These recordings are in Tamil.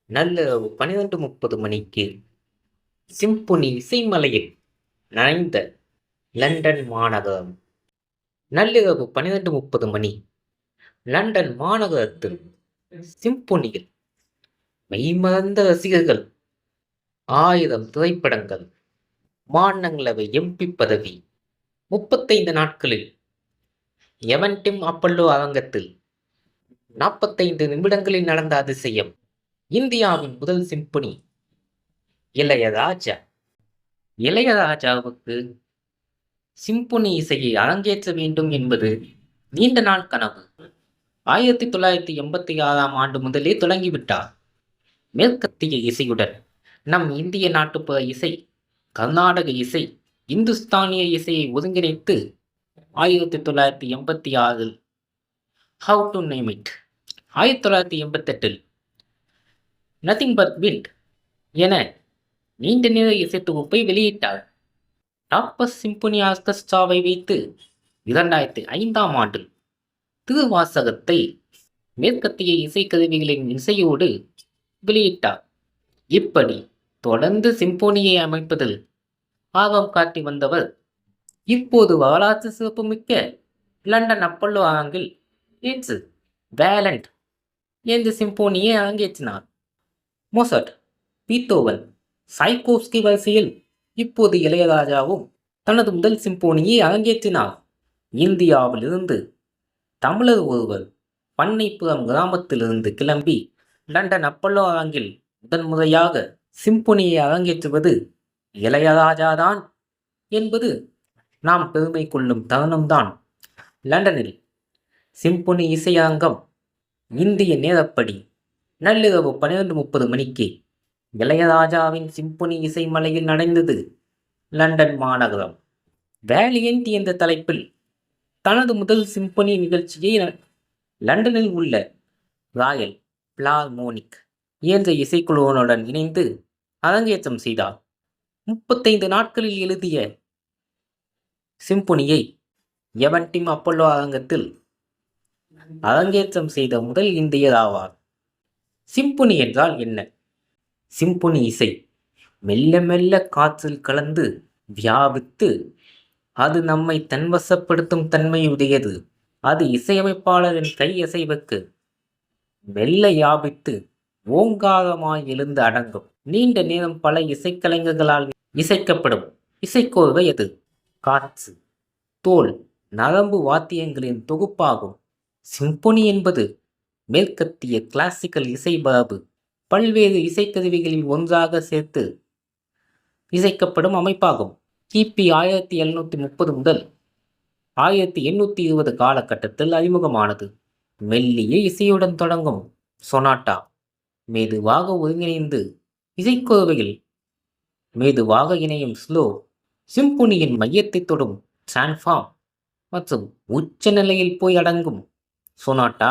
நள்ளிரவு 12:30 மணிக்கு சிம்பொனி இசைமலையில் நனைந்த லண்டன் மாநகரம். நள்ளிரவு 12:30 மணி. லண்டன் மாநகரத்தில் சிம்பொனியில் மெய்மறந்த ரசிகர்கள். 1000 திரைப்படங்கள். மாநிலங்களவை எம்பி பதவி. 35 நாட்களில் எவன்டிம் அப்பல்லோ அரங்கத்தில் 45 நிமிடங்களில் நடந்த அதிசயம். இந்தியாவின் முதல் சிம்பொனி. இளையராஜா. இளையராஜாவுக்கு சிம்பொனி இசையை அரங்கேற்ற வேண்டும் என்பது நீண்ட நாள் கனவு. 1986ஆம் ஆண்டு முதலே தொடங்கிவிட்டார். மேற்கத்திய இசையுடன் நம் இந்திய நாட்டுப்புற இசை, கர்நாடக இசை, இந்துஸ்தானிய இசையை ஒருங்கிணைத்து 1986இல் ஹவ் டு நேம் இட், 1988இல் நத்திங் பட் விண்ட் என நீண்ட நேர இசை தொகுப்பை வெளியிட்டார். டாப்பர் சிம்பொனி ஆர்கெஸ்ட்ராவை வைத்து 2005ஆம் ஆண்டில் திருவாசகத்தை மேற்கத்திய இசைக்கருவிகளின் இசையோடு வெளியிட்டார். இப்படி தொடர்ந்து சிம்பொனியை அமைப்பதில் ஆர்வம் காட்டி வந்தவர் இப்போது வரலாற்று சிறப்புமிக்க லண்டன் அப்பல்லோ அரங்கில் நேற்று வேலண்ட் என்ற சிம்பொனியை அரங்கேற்றினார். மொசார்ட், பீத்தோவன், சாய்கோவ்ஸ்கி வரிசையில் இப்போது இளையராஜாவும் தனது முதல் சிம்பொனியை அரங்கேற்றினார். இந்தியாவிலிருந்து தமிழர் ஒருவர் பண்ணைப்புறம் கிராமத்திலிருந்து கிளம்பி லண்டன் அப்பல்லோ அரங்கில் முதன்முறையாக சிம்பொனியை அரங்கேற்றுவது இளையராஜாதான் என்பது நாம் பெருமை கொள்ளும் தருணம்தான். லண்டனில் சிம்பொனி இசையரங்கம் இந்திய நேரப்படி நள்ளிரவு 12:30 மணிக்கு இளையராஜாவின் சிம்பொனி இசைமலையில் நனைந்தது லண்டன் மாநகரம். வேலியன்ட் என்ற தலைப்பில் தனது முதல் சிம்பொனி நிகழ்ச்சியை லண்டனில் உள்ள ராயல் பிலார்மோனிக் என்ற இசைக்குழுவினுடன் இணைந்து அரங்கேற்றம் செய்தார். 35 நாட்களில் எழுதிய சிம்பொனியை எவன்டிம் அப்பல்லோ அரங்கத்தில் அரங்கேற்றம் செய்த முதல் இந்தியர் ஆவார். சிம்பொனி என்றால் என்ன? சிம்பொனி இசை மெல்ல மெல்ல காற்றில் கலந்து வியாபித்து அது நம்மை தன்வசப்படுத்தும் தன்மையுடையது. அது இசையமைப்பாளரின் கை அசைவுக்கு மெல்ல வியாபித்து ஓங்காரமாய் எழுந்து அடங்கும். நீண்ட நேரம் பல இசைக்கலைஞர்களால் இசைக்கப்படும் இசைக்கோர்வை அது. காற்று, தோல், நரம்பு வாத்தியங்களின் தொகுப்பாகும். சிம்பொனி என்பது மேற்கத்திய கிளாசிக்கல் இசை மரபு பல்வேறு இசைக்கருவிகளில் ஒன்றாக சேர்த்து இசைக்கப்படும் அமைப்பாகும். கிபி 1730 முதல் 1820 காலகட்டத்தில் அறிமுகமானது. மெல்லிய இசையுடன் தொடங்கும் சொனாட்டா மெதுவாக ஒருங்கிணைந்து இசைக்கோர்வையில் மெதுவாக இணையும் ஸ்லோ, சிம்பொனியின் மையத்தை தொடும் டிரான்ஸ்ஃபார்ம் மற்றும் உச்ச நிலையில் போய் அடங்கும் சொனாட்டா,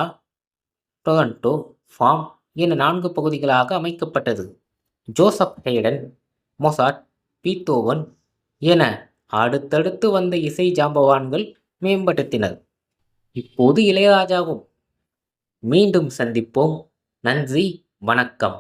டொரண்டோ, ஃபார்ம் என 4 பகுதிகளாக அமைக்கப்பட்டது. ஜோசப் ஹேடன், மொசார்ட், பீத்தோவன் என அடுத்தடுத்து வந்த இசை ஜாம்பவான்கள் மேம்படுத்தினர். இப்போது இளையராஜாவும். மீண்டும் சந்திப்போம். நன்றி, வணக்கம்.